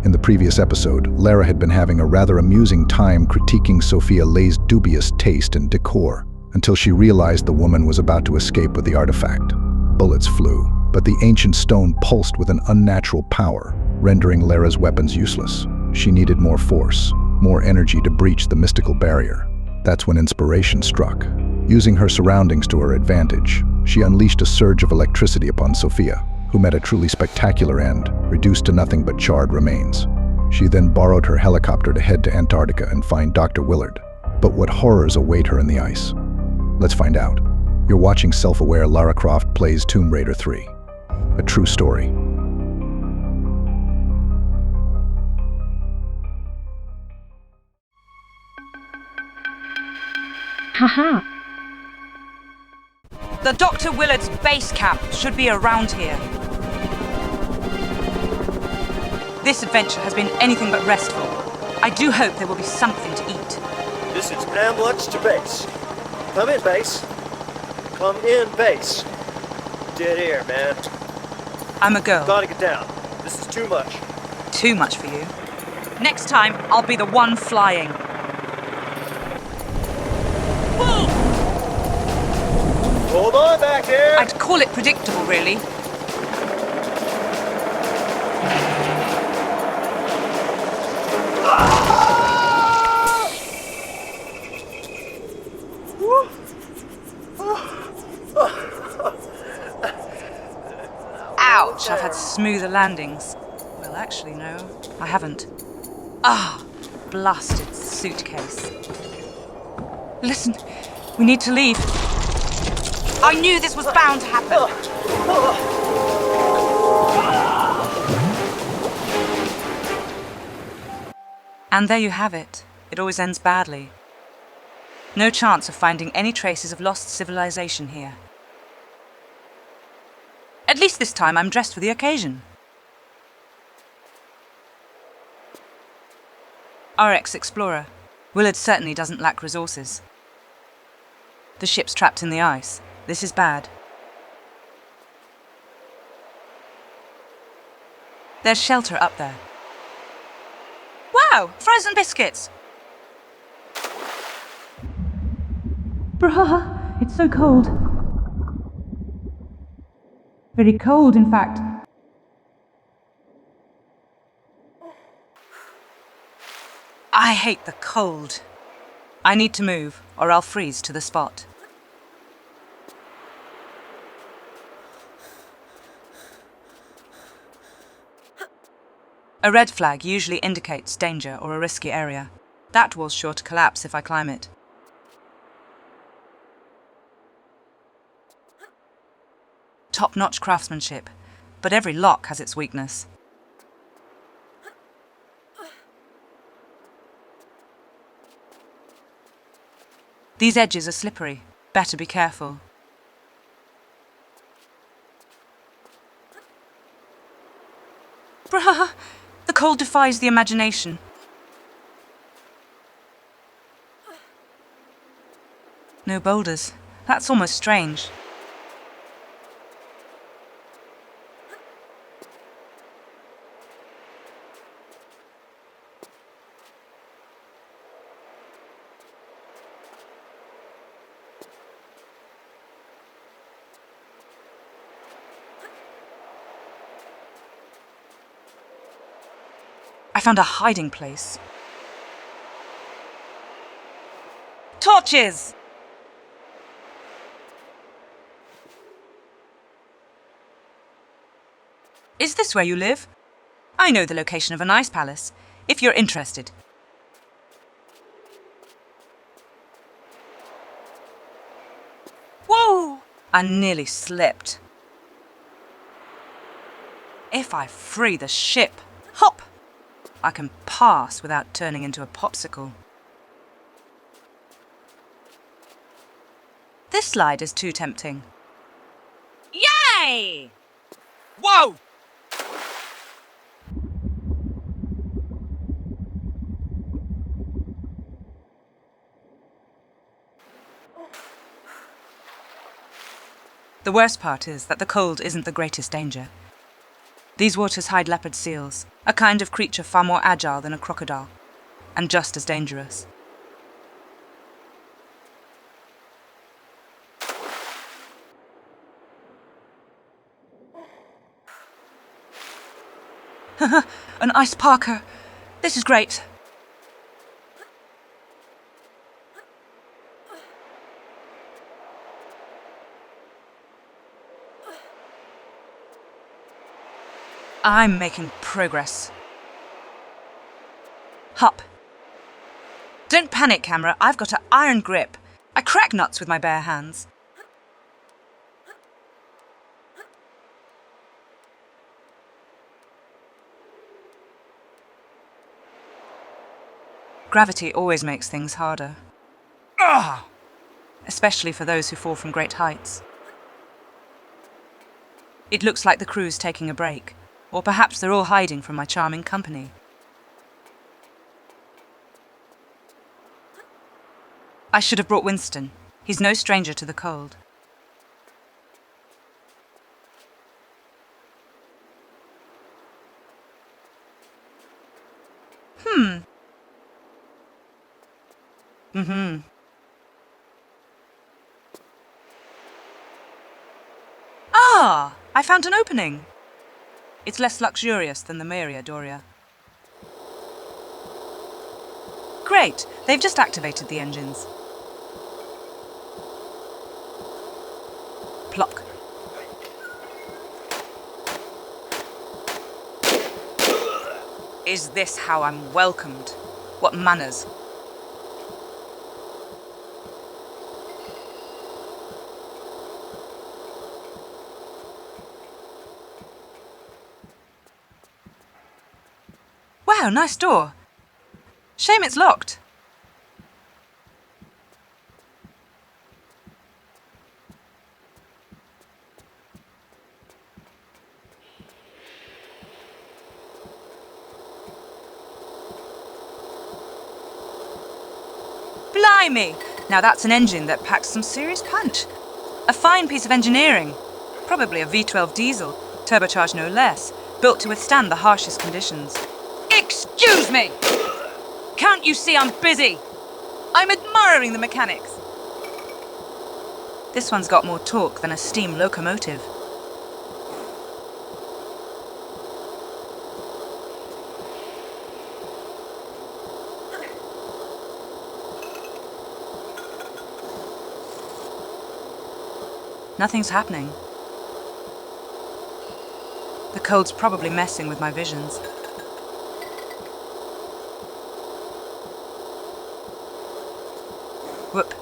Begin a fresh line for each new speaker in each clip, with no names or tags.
In the previous episode, Lara had been having a rather amusing time critiquing Sophia Lay's dubious taste and decor, until she realized the woman was about to escape with the artifact. Bullets flew, but the ancient stone pulsed with an unnatural power, rendering Lara's weapons useless. She needed more force, more energy to breach the mystical barrier. That's when inspiration struck. Using her surroundings to her advantage, she unleashed a surge of electricity upon Sophia, who met a truly spectacular end, reduced to nothing but charred remains. She then borrowed her helicopter to head to Antarctica and find Dr. Willard. But what horrors await her in the ice? Let's find out. You're watching self-aware Lara Croft plays Tomb Raider 3. A true story.
Haha.
The Dr. Willard's base camp should be around here. This adventure has been anything but restful. I do hope there will be something to eat.
This is ambulance to base. Come in, base. Come in, base. Dead air, man.
I'm a girl.
Gotta get down. This is too much.
Too much for you. Next time, I'll be the one flying. Whoa!
Hold on back there!
I'd call it predictable, really. Ouch, I've had smoother landings. Well, actually, no, I haven't. Blasted suitcase. Listen, we need to leave. I knew this was bound to happen. And there you have it. It always ends badly. No chance of finding any traces of lost civilization here. At least this time I'm dressed for the occasion. Our ex-explorer. Willard certainly doesn't lack resources. The ship's trapped in the ice. This is bad. There's shelter up there. Wow! Frozen biscuits!
Bruh, it's so cold. Very cold, in fact.
I hate the cold. I need to move, or I'll freeze to the spot. A red flag usually indicates danger or a risky area. That wall's sure to collapse if I climb it. Top-notch craftsmanship, but every lock has its weakness. These edges are slippery. Better be careful. Bruh! The cold defies the imagination. No boulders. That's almost strange. I found a hiding place. Torches! Is this where you live? I know the location of an ice palace, if you're interested. Whoa! I nearly slipped. If I free the ship, hop! I can pass without turning into a popsicle. This slide is too tempting. Yay! Whoa! The worst part is that the cold isn't the greatest danger. These waters hide leopard seals, a kind of creature far more agile than a crocodile, and just as dangerous. An ice parka! This is great! I'm making progress. Hop. Don't panic, camera. I've got an iron grip. I crack nuts with my bare hands. Gravity always makes things harder. Ugh! Especially for those who fall from great heights. It looks like the crew's taking a break, or perhaps they're all hiding from my charming company. I should have brought Winston. He's no stranger to the cold. Ah! I found an opening! It's less luxurious than the Maria Doria. Great! They've just activated the engines. Plock. Is this how I'm welcomed? What manners? Wow, nice door. Shame it's locked. Blimey! Now that's an engine that packs some serious punch. A fine piece of engineering. Probably a V12 diesel, turbocharged no less, built to withstand the harshest conditions. Excuse me! Can't you see I'm busy? I'm admiring the mechanics. This one's got more torque than a steam locomotive. Nothing's happening. The cold's probably messing with my visions. Whoop.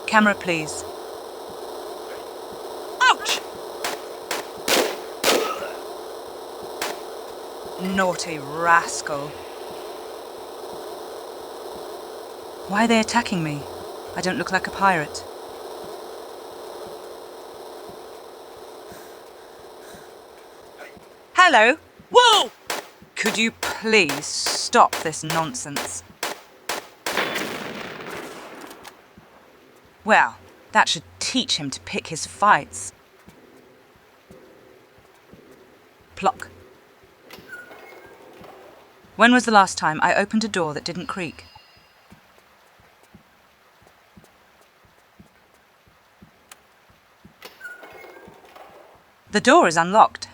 Camera, please. Ouch! Naughty rascal. Why are they attacking me? I don't look like a pirate. Hello? Whoa! Could you please stop this nonsense? Well, that should teach him to pick his fights. Plock. When was the last time I opened a door that didn't creak? The door is unlocked.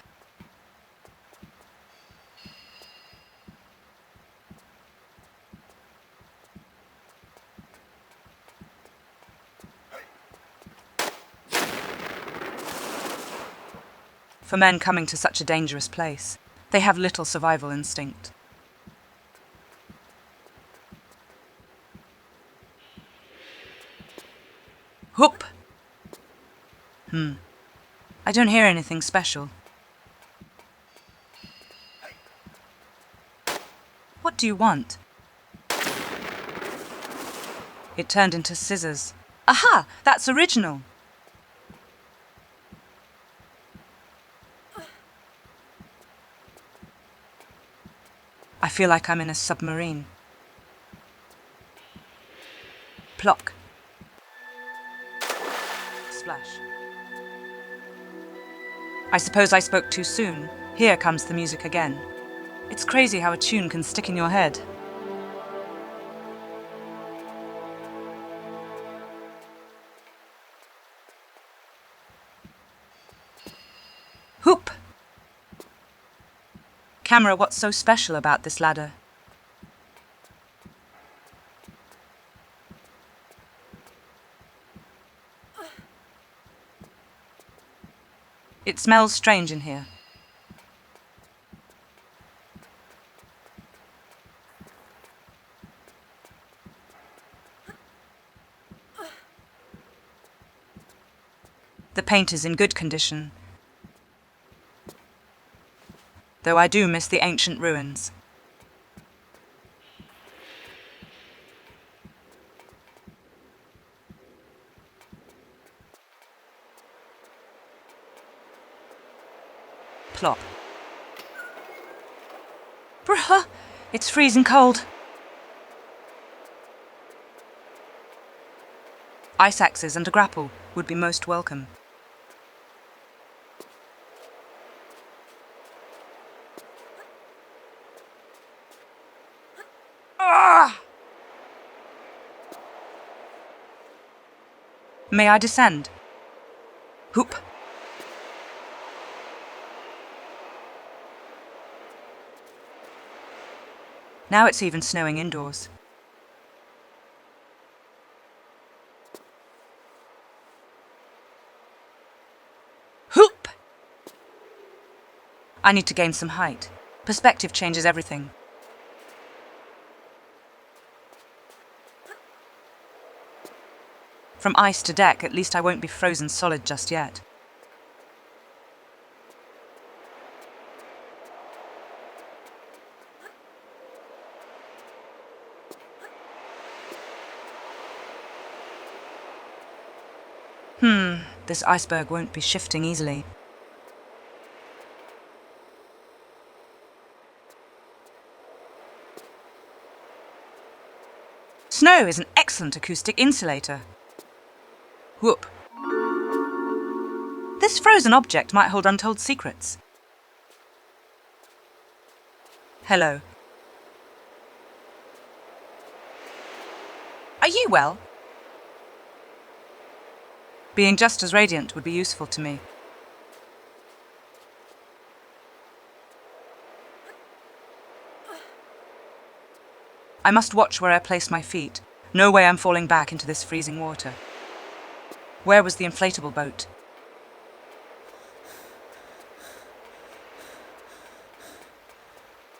For men coming to such a dangerous place, they have little survival instinct. Whoop! I don't hear anything special. What do you want? It turned into scissors. Aha! That's original! I feel like I'm in a submarine. Plock. Splash. I suppose I spoke too soon. Here comes the music again. It's crazy how a tune can stick in your head. Whoop! Camera, what's so special about this ladder? It smells strange in here. The paint is in good condition, though I do miss the ancient ruins. Plop. Bruh, it's freezing cold. Ice axes and a grapple would be most welcome. Ah! May I descend? Whoop. Now it's even snowing indoors. Whoop! I need to gain some height. Perspective changes everything. From ice to deck, at least I won't be frozen solid just yet. This iceberg won't be shifting easily. Snow is an excellent acoustic insulator. Whoop. This frozen object might hold untold secrets. Hello. Are you well? Being just as radiant would be useful to me. I must watch where I place my feet. No way I'm falling back into this freezing water. Where was the inflatable boat?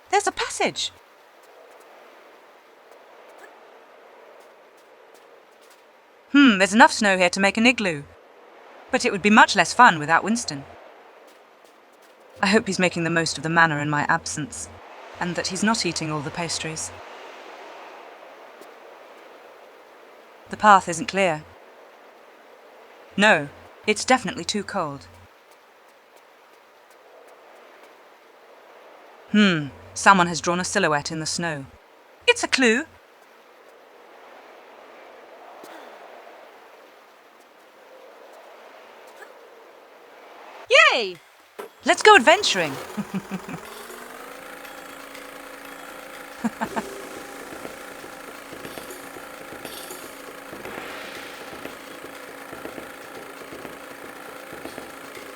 There's a passage! There's enough snow here to make an igloo. But it would be much less fun without Winston. I hope he's making the most of the manor in my absence, and that he's not eating all the pastries. The path isn't clear. No, it's definitely too cold. Someone has drawn a silhouette in the snow. It's a clue. Yay! Let's go adventuring.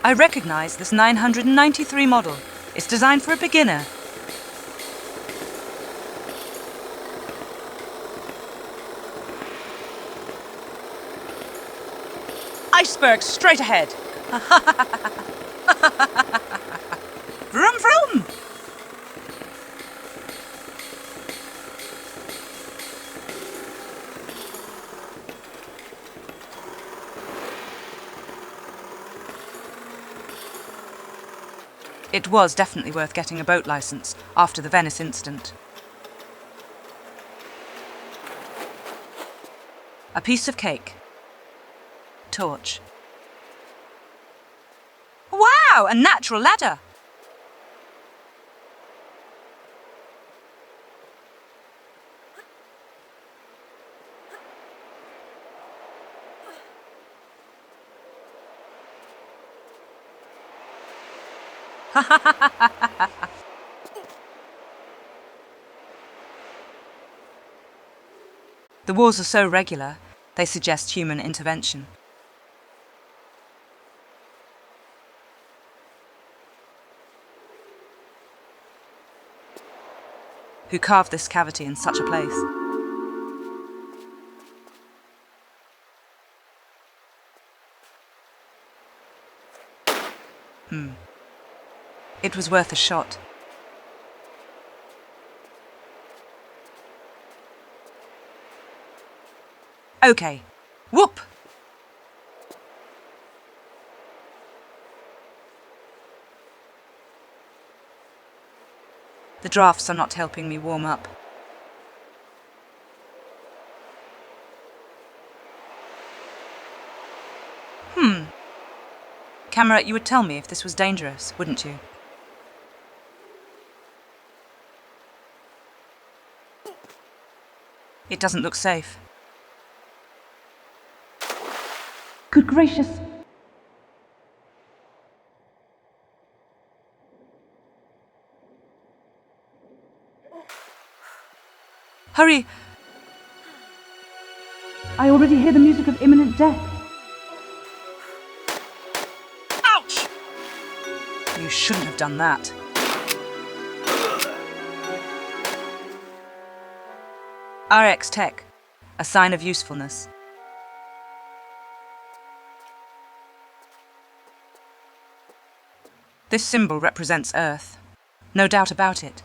I recognize this 993 model. It's designed for a beginner. Iceberg straight ahead. Vroom vroom. It was definitely worth getting a boat license after the Venice incident. A piece of cake. Torch. Wow, a natural ladder! The walls are so regular, they suggest human intervention. Who carved this cavity in such a place? It was worth a shot. Okay. Whoop! The drafts are not helping me warm up. Camera, you would tell me if this was dangerous, wouldn't you? It doesn't look safe.
Good gracious.
Hurry!
I already hear the music of imminent death.
Ouch! You shouldn't have done that. RX Tech, a sign of usefulness. This symbol represents Earth. No doubt about it.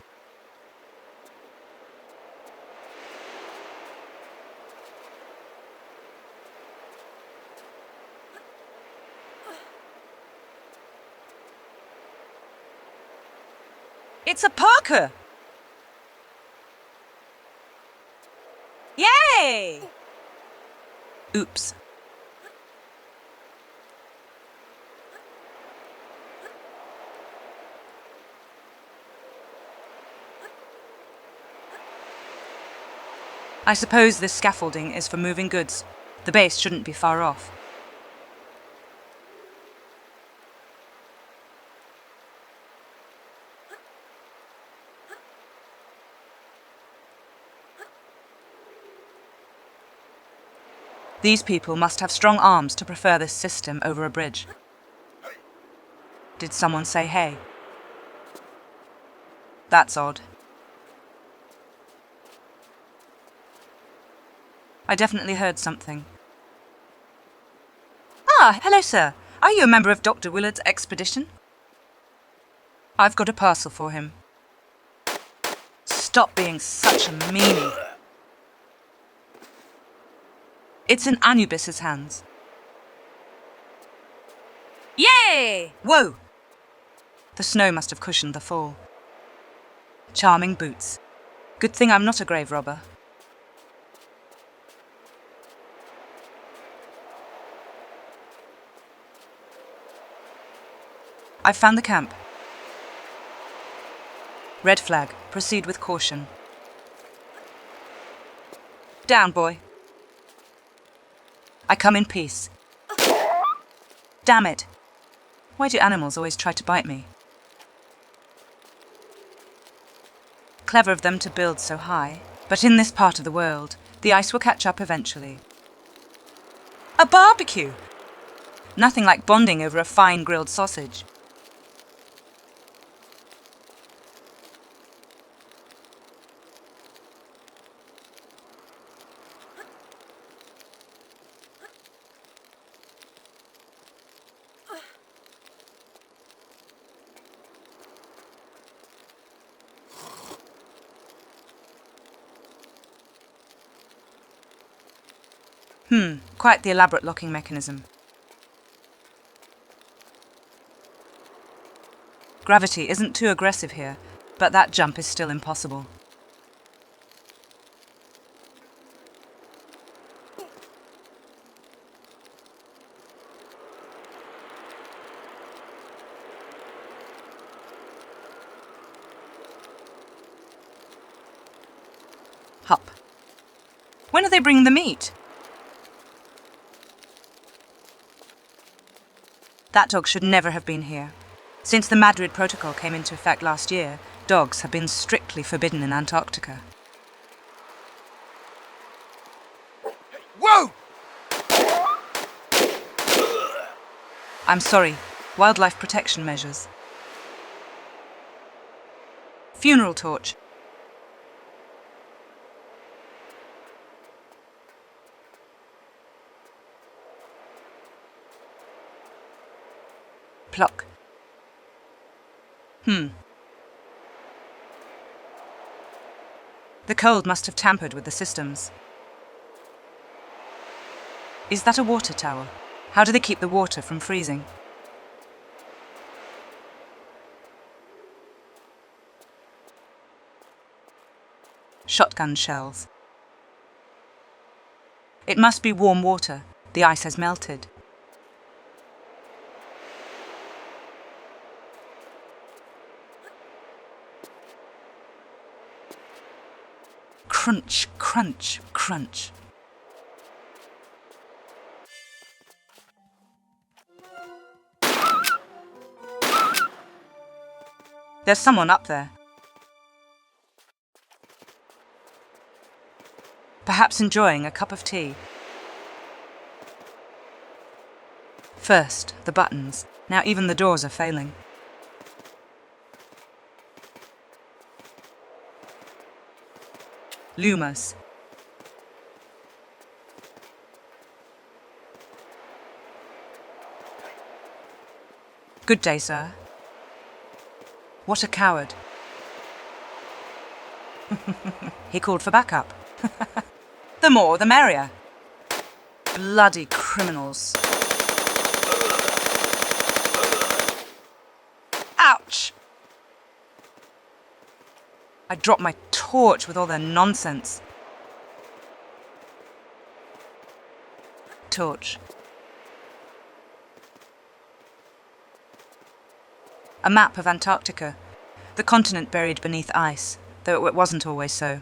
It's a Parker! Yay! Oops. I suppose this scaffolding is for moving goods. The base shouldn't be far off. These people must have strong arms to prefer this system over a bridge. Did someone say hey? That's odd. I definitely heard something. Ah, hello sir. Are you a member of Dr. Willard's expedition? I've got a parcel for him. Stop being such a meanie. It's in Anubis's hands. Yay! Whoa! The snow must have cushioned the fall. Charming boots. Good thing I'm not a grave robber. I've found the camp. Red flag. Proceed with caution. Down, boy. I come in peace. Damn it. Why do animals always try to bite me? Clever of them to build so high, but in this part of the world, the ice will catch up eventually. A barbecue! Nothing like bonding over a fine grilled sausage. Quite the elaborate locking mechanism. Gravity isn't too aggressive here, but that jump is still impossible. Hop. When are they bringing the meat? That dog should never have been here. Since the Madrid Protocol came into effect last year, dogs have been strictly forbidden in Antarctica.
Whoa!
I'm sorry, wildlife protection measures. Funeral torch. Pluck. The cold must have tampered with the systems. Is that a water tower? How do they keep the water from freezing? Shotgun shells. It must be warm water. The ice has melted. Crunch, crunch, crunch. There's someone up there. Perhaps enjoying a cup of tea. First, the buttons. Now even the doors are failing. Lumas. Good day, sir. What a coward. He called for backup. The more, the merrier. Bloody criminals. Ouch! I dropped my torch with all their nonsense. Torch. A map of Antarctica, the continent buried beneath ice, though it wasn't always so.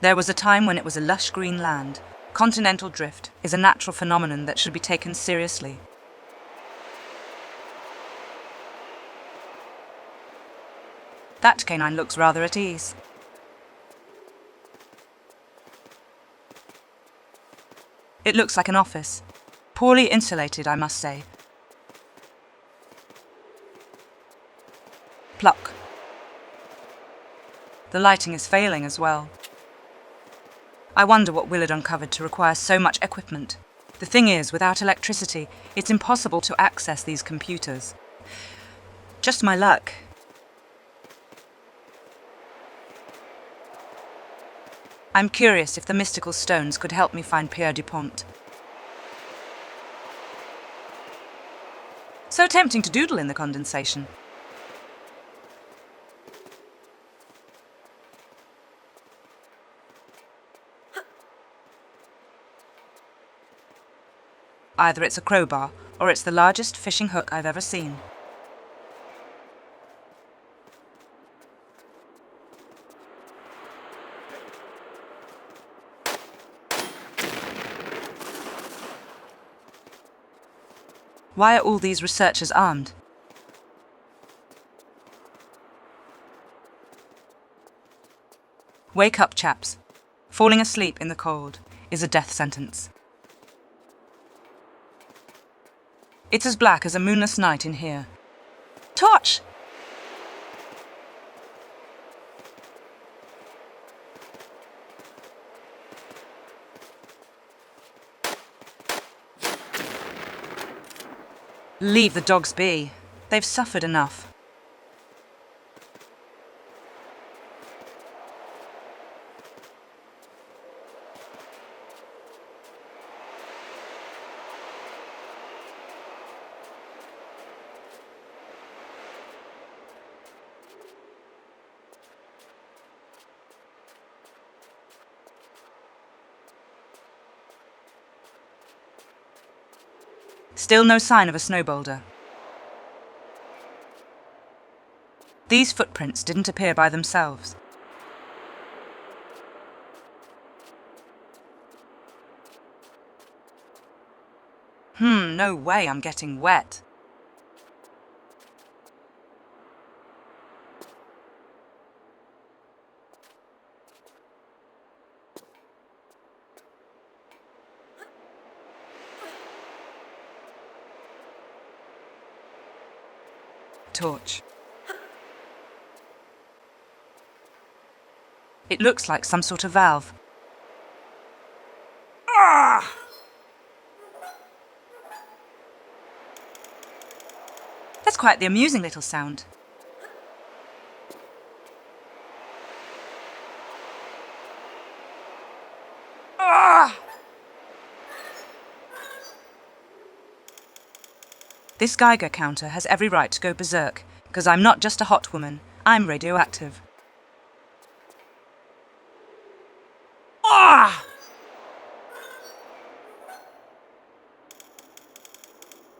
There was a time when it was a lush green land. Continental drift is a natural phenomenon that should be taken seriously. That canine looks rather at ease. It looks like an office. Poorly insulated, I must say. Pluck. The lighting is failing as well. I wonder what Willard uncovered to require so much equipment. The thing is, without electricity, it's impossible to access these computers. Just my luck. I'm curious if the mystical stones could help me find Pierre Dupont. So tempting to doodle in the condensation. Either it's a crowbar, or it's the largest fishing hook I've ever seen. Why are all these researchers armed? Wake up, chaps. Falling asleep in the cold is a death sentence. It's as black as a moonless night in here. Torch! Leave the dogs be. They've suffered enough. Still no sign of a snow boulder. These footprints didn't appear by themselves. No way I'm getting wet. Torch. It looks like some sort of valve. Ah! That's quite the amusing little sound. Ah! This Geiger counter has every right to go berserk, because I'm not just a hot woman, I'm radioactive. Ah!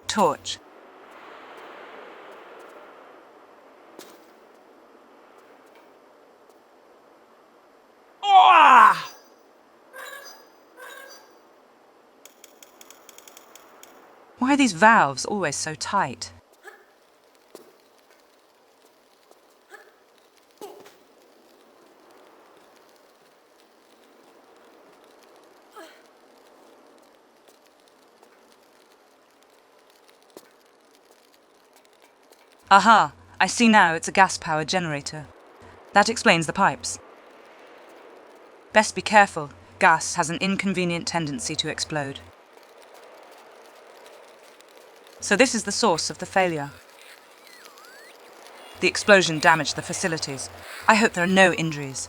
Torch. Ah! Why are these valves always so tight? Aha! I see now it's a gas-powered generator. That explains the pipes. Best be careful. Gas has an inconvenient tendency to explode. So this is the source of the failure. The explosion damaged the facilities. I hope there are no injuries.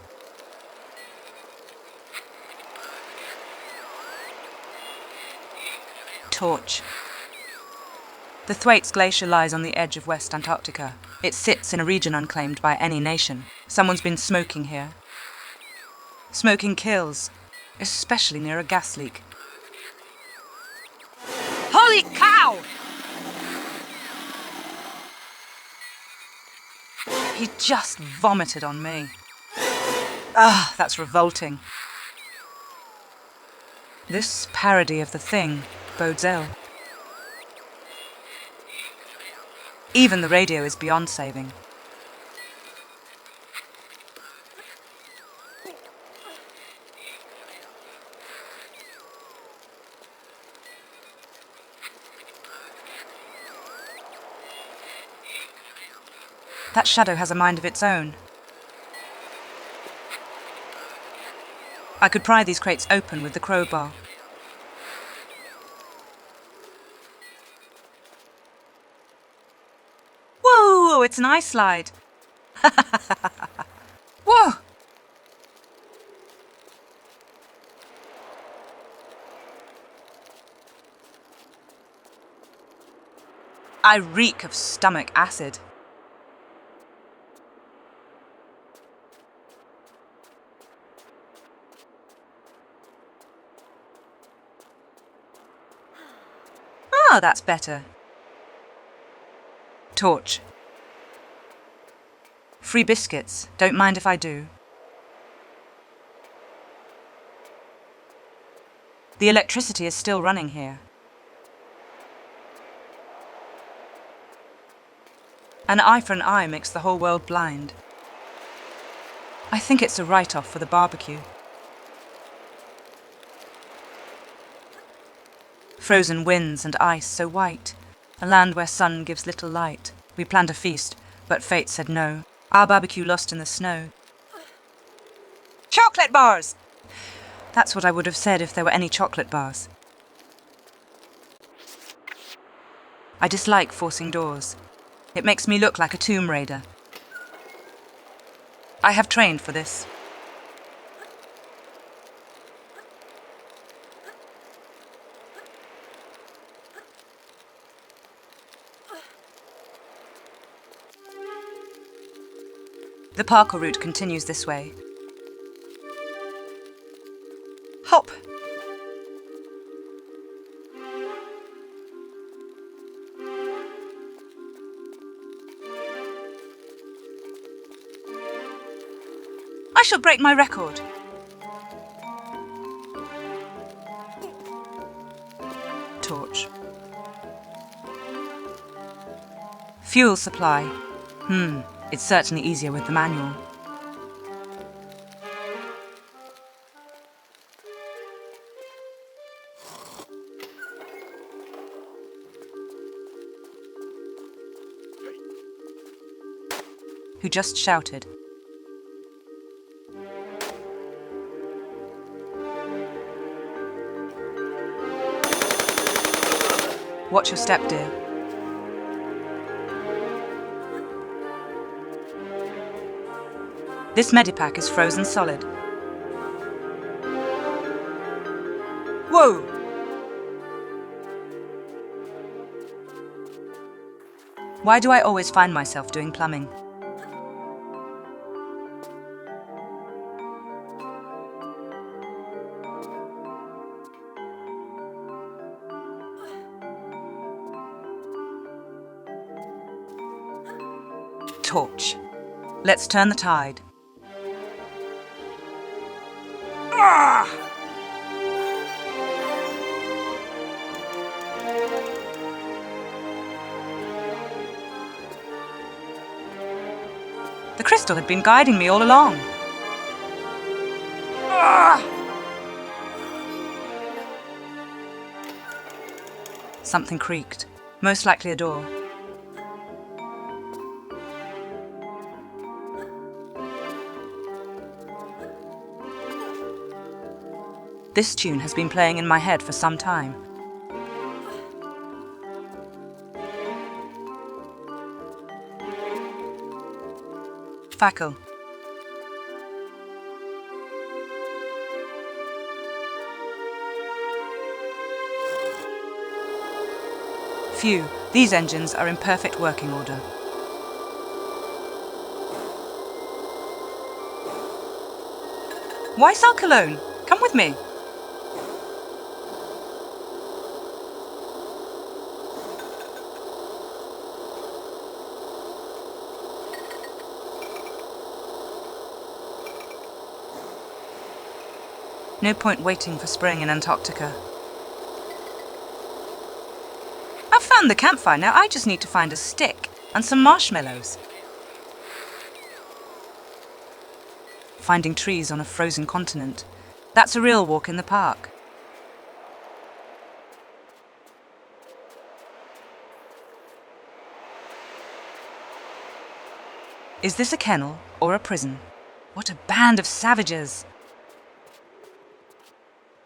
Torch. The Thwaites Glacier lies on the edge of West Antarctica. It sits in a region unclaimed by any nation. Someone's been smoking here. Smoking kills, especially near a gas leak. Holy cow! He just vomited on me. Ah, that's revolting. This parody of the Thing bodes ill. Even the radio is beyond saving. That shadow has a mind of its own. I could pry these crates open with the crowbar. Whoa, it's an ice slide. Whoa! I reek of stomach acid. Ah, that's better. Torch. Free biscuits. Don't mind if I do. The electricity is still running here. An eye for an eye makes the whole world blind. I think it's a write-off for the barbecue. Frozen winds and ice so white, a land where sun gives little light. We planned a feast, but fate said no. Our barbecue lost in the snow. Chocolate bars! That's what I would have said if there were any chocolate bars. I dislike forcing doors. It makes me look like a tomb raider. I have trained for this. The parkour route continues this way. Hop! I shall break my record. Torch. Fuel supply. It's certainly easier with the manual. who just shouted. Watch your step, dear. This medipack is frozen solid. Whoa! Why do I always find myself doing plumbing? Torch. Let's turn the tide. Ah! The crystal had been guiding me all along. Ah! Something creaked, most likely a door. This tune has been playing in my head for some time. Fackel. Phew, these engines are in perfect working order. Why sulk alone? Come with me. No point waiting for spring in Antarctica. I've found the campfire now. I just need to find a stick and some marshmallows. Finding trees on a frozen continent. That's a real walk in the park. Is this a kennel or a prison? What a band of savages!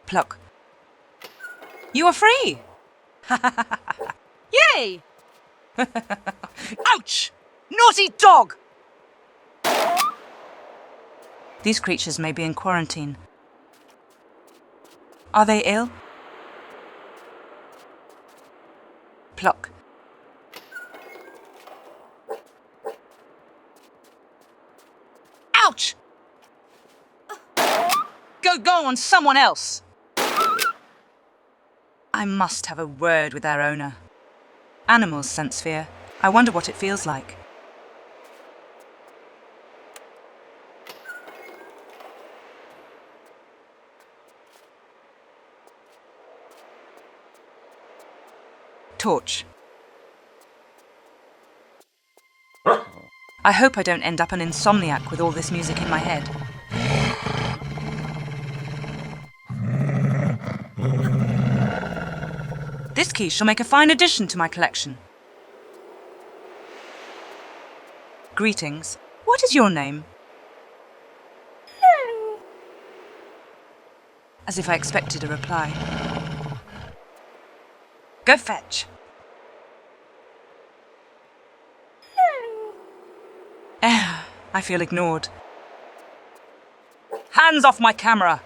Pluck. You are free! Yay! Ouch! Naughty dog! These creatures may be in quarantine. Are they ill? Pluck. Ouch! Go on someone else! I must have a word with our owner. Animals sense fear. I wonder what it feels like. Torch. I hope I don't end up an insomniac with all this music in my head. This key shall make a fine addition to my collection. Greetings. What is your name? As if I expected a reply. Go fetch. I feel ignored. Hands off my camera!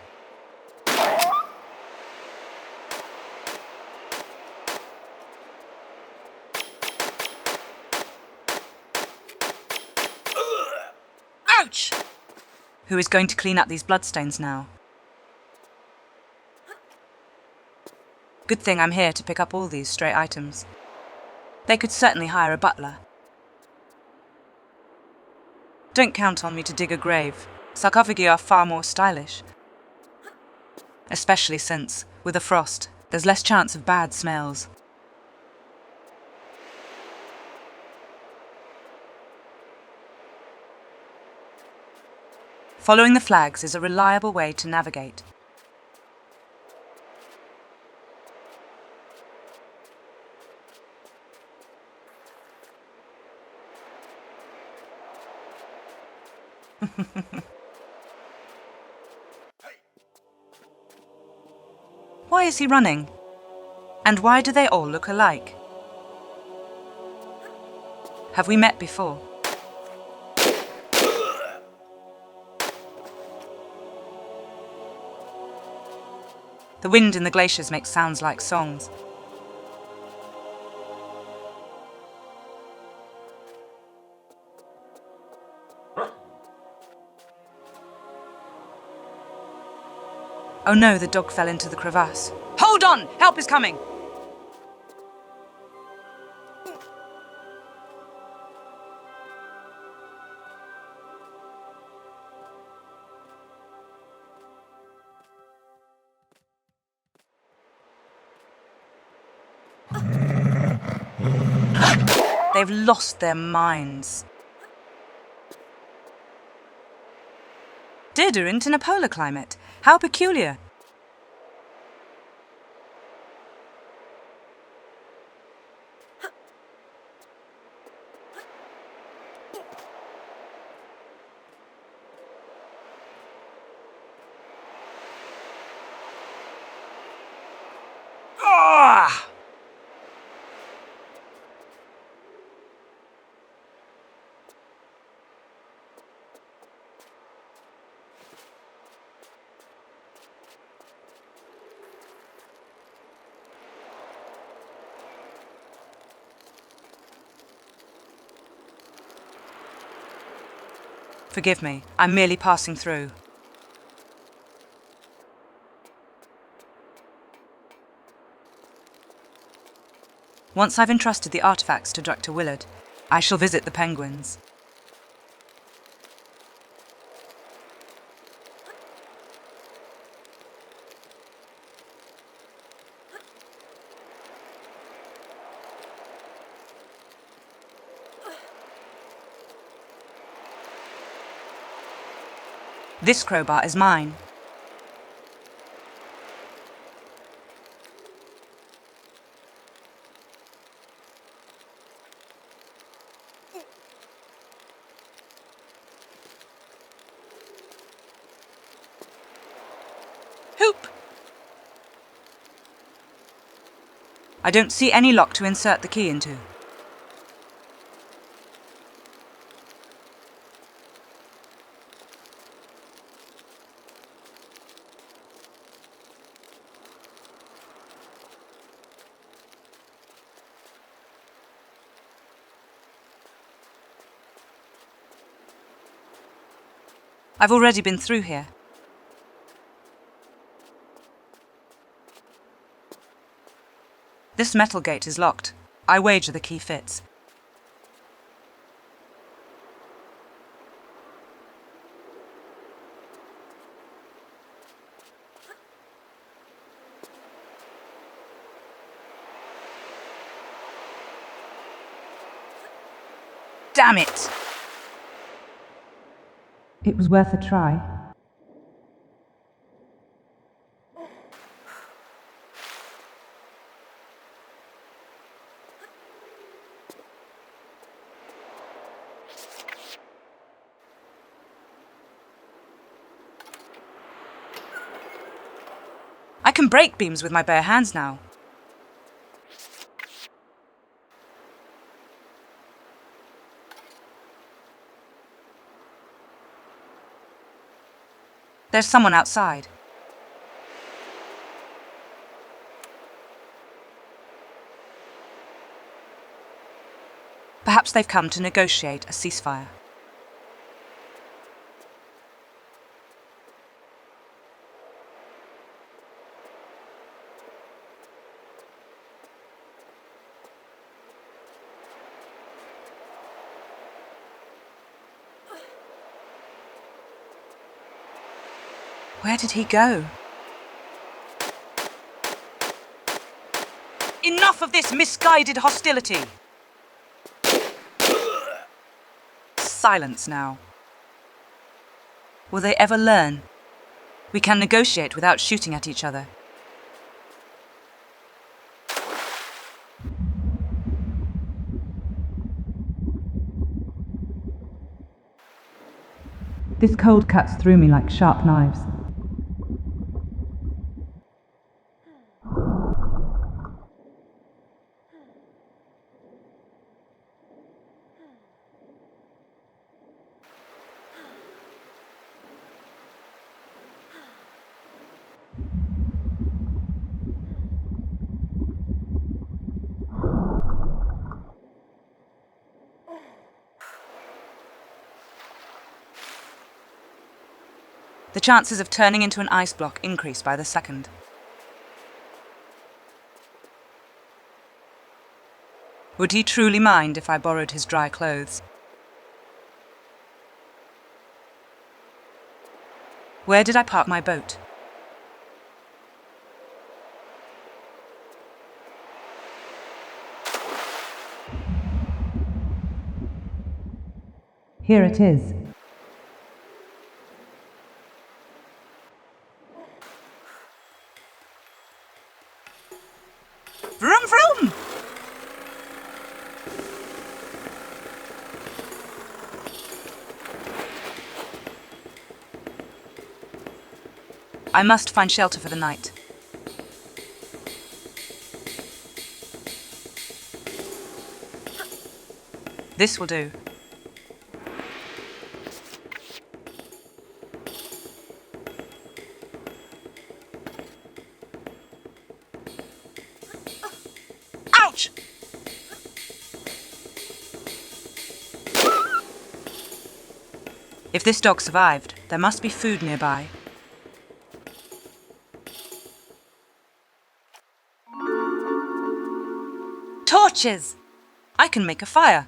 Ouch! Who is going to clean up these bloodstains now? Good thing I'm here to pick up all these stray items. They could certainly hire a butler. Don't count on me to dig a grave. Sarcophagi are far more stylish. Especially since, with a frost, there's less chance of bad smells. Following the flags is a reliable way to navigate. Why is he running? And why do they all look alike? Have we met before? The wind in the glaciers makes sounds like songs. Oh no, the dog fell into the crevasse. Hold on! Help is coming! They've lost their minds. Deodorant in a polar climate. How peculiar. Ah! Forgive me, I'm merely passing through. Once I've entrusted the artifacts to Dr. Willard, I shall visit the penguins. This crowbar is mine. Hoop! I don't see any lock to insert the key into. I've already been through here. This metal gate is locked. I wager the key fits. Damn it!
It was worth a try.
I can break beams with my bare hands now. There's someone outside. Perhaps they've come to negotiate a ceasefire. Where did he go? Enough of this misguided hostility! Silence now. Will they ever learn? We can negotiate without shooting at each other.
This cold cuts through me like sharp knives.
The chances of turning into an ice block increase by the second. Would he truly mind if I borrowed his dry clothes? Where did I park my boat?
Here it is.
Vroom vroom! I must find shelter for the night. This will do. Ouch! If this dog survived, there must be food nearby. Torches! I can make a fire.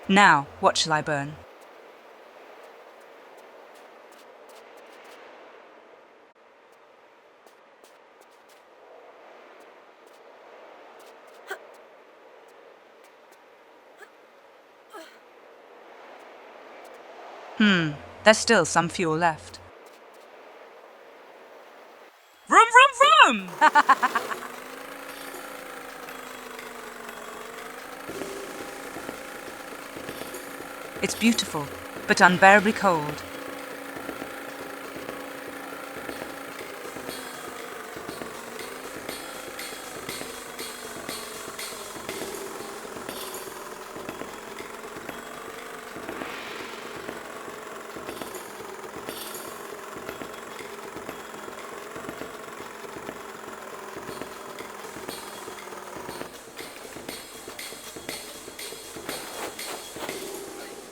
Now, what shall I burn? There's still some fuel left. Vroom, vroom, vroom! It's beautiful, but unbearably cold.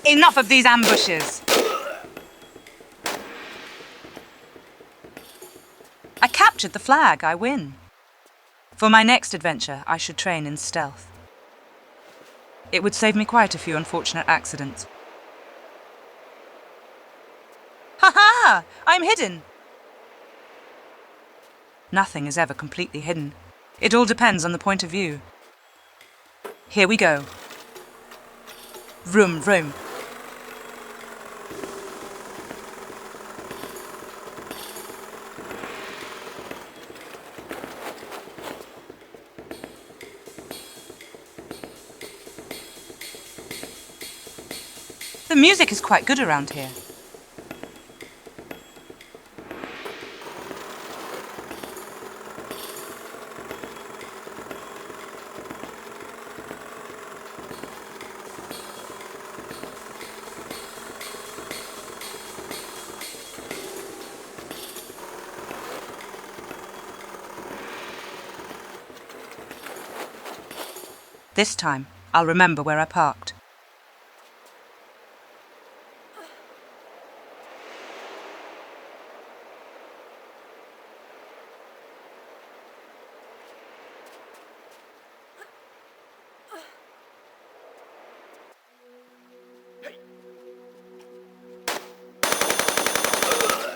Enough of these ambushes! I captured the flag, I win. For my next adventure, I should train in stealth. It would save me quite a few unfortunate accidents. Ha-ha! I'm hidden! Nothing is ever completely hidden. It all depends on the point of view. Here we go. Vroom, vroom. The music is quite good around here. This time, I'll remember where I parked.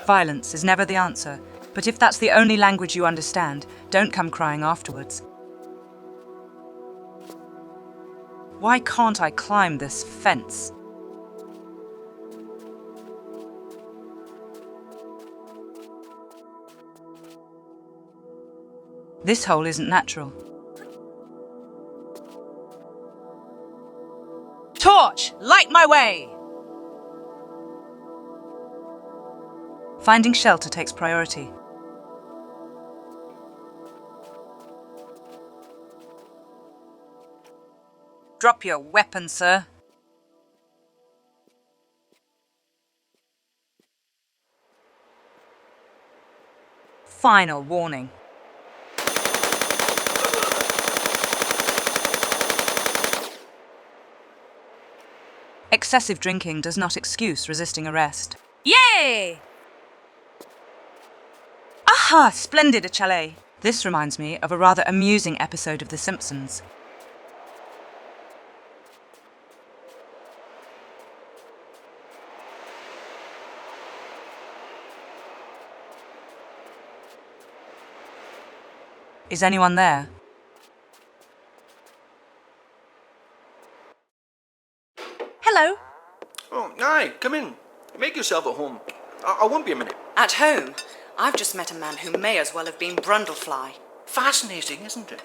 Violence is never the answer, but if that's the only language you understand, don't come crying afterwards. Why can't I climb this fence? This hole isn't natural. hatch! Light my way! Finding shelter takes priority. Drop your weapon, sir. Final warning. Excessive drinking does not excuse resisting arrest. Yay! Aha! Splendid, a chalet. This reminds me of a rather amusing episode of The Simpsons. Is anyone there? Hello.
Oh, aye, come in. Make yourself at home. I won't be a minute.
At home? I've just met a man who may as well have been Brundlefly.
Fascinating, isn't it?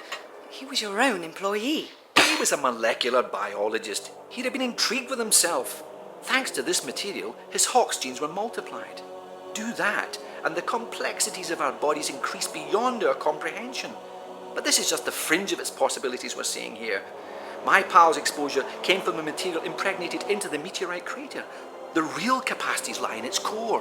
He was your own employee.
He was a molecular biologist. He'd have been intrigued with himself. Thanks to this material, his Hox genes were multiplied. Do that, and the complexities of our bodies increase beyond our comprehension. But this is just the fringe of its possibilities we're seeing here. My pal's exposure came from a material impregnated into the meteorite crater. The real capacities lie in its core,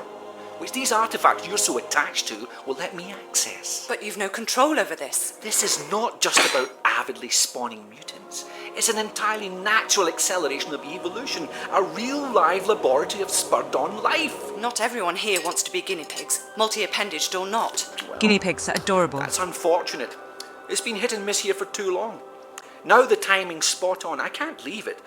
which these artifacts you're so attached to will let me access.
But you've no control over this.
This is not just about avidly spawning mutants. It's an entirely natural acceleration of evolution, a real live laboratory of spurred-on life.
Not everyone here wants to be guinea pigs, multi-appendaged or not.
Well,
Guinea pigs are adorable.
That's unfortunate. It's been hit and miss here for too long. Now the timing's spot on. I can't leave it.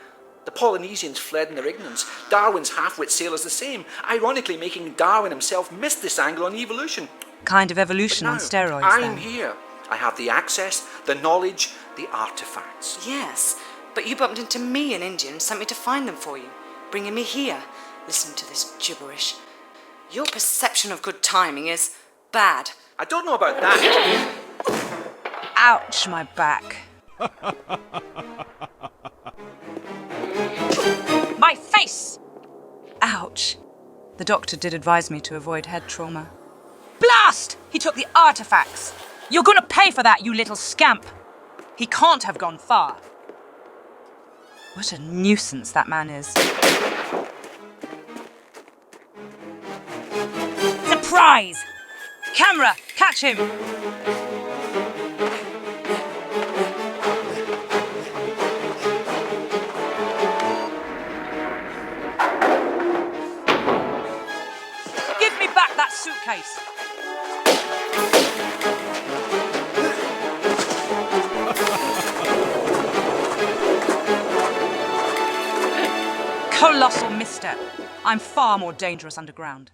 The Polynesians fled in their ignorance. Darwin's half-wit sailors the same, ironically making Darwin himself miss this angle on evolution.
Kind of evolution
But
on
now,
steroids,
I'm
then.
here. I have the access, the knowledge, the artifacts.
Yes, but you bumped into me in India and sent me to find them for you, bringing me here. Listen to this gibberish. Your perception of good timing is bad.
I don't know about that.
Ouch, my back. My face! Ouch. The doctor did advise me to avoid head trauma. Blast! He took the artifacts. You're gonna pay for that, you little scamp. He can't have gone far. What a nuisance that man is. Surprise! Camera, catch him! Give me back that suitcase. Colossal misstep. I'm far more dangerous underground.